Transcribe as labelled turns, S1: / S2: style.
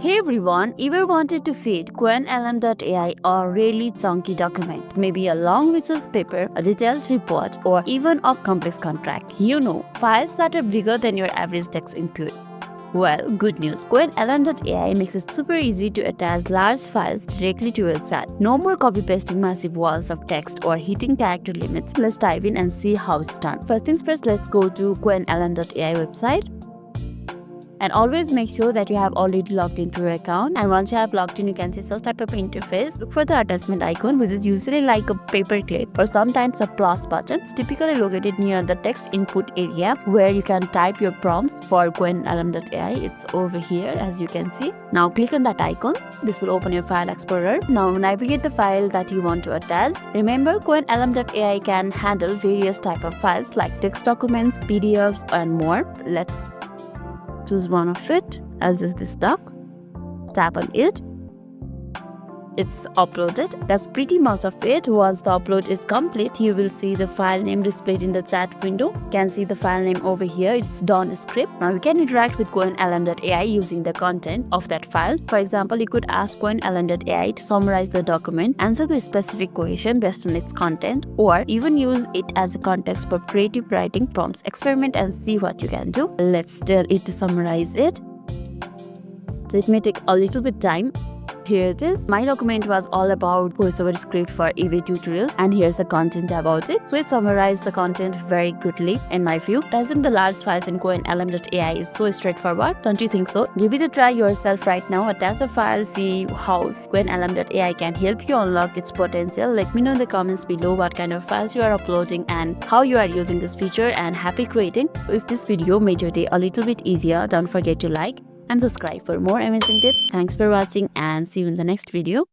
S1: Hey everyone, ever wanted to feed Qwenlm.ai a really chunky document, maybe a long research paper, a detailed report, or even a complex contract? You know, files that are bigger than your average text input. Well, good news. Qwenlm.ai makes it super easy to attach large files directly to your chat. No more copy-pasting massive walls of text or hitting character limits. Let's dive in and see how it's done. First things first, let's go to Qwenlm.ai website. And always make sure that you have already logged into your account. And once you have logged in, you can see search type of interface. Look for the attachment icon, which is usually like a paperclip or sometimes a plus button. It's typically located near the text input area where you can type your prompts for Qwenlm.ai. It's over here, as you can see. Now click on that icon. This will open your file explorer. Now navigate the file that you want to attach. Remember, Qwenlm.ai can handle various type of files like text documents, PDFs, and more. Let's choose one of it. I'll just this doc. Tap on it. It's uploaded. That's pretty much of it. Once the upload is complete, you will see the file name displayed in the chat window. You can see the file name over here. It's done script. Now you can interact with Qwenlm.ai using the content of that file. For example, you could ask Qwenlm.ai to summarize the document, answer the specific question based on its content, or even use it as a context for creative writing prompts. Experiment and see what you can do. Let's tell it to summarize it. So it may take a little bit time. Here it is. My document was all about voiceover script for EV tutorials, and here's the content about it. So it summarized the content very goodly in my view. Attaching the large files in Qwenlm.ai is so straightforward, don't you think so? Give it a try yourself right now. Attach a file, see how Qwenlm.ai can help you unlock its potential. Let me know in the comments below what kind of files you are uploading and how you are using this feature, and happy creating. If this video made your day a little bit easier, don't forget to like and subscribe for more amazing tips. Thanks for watching and see you in the next video.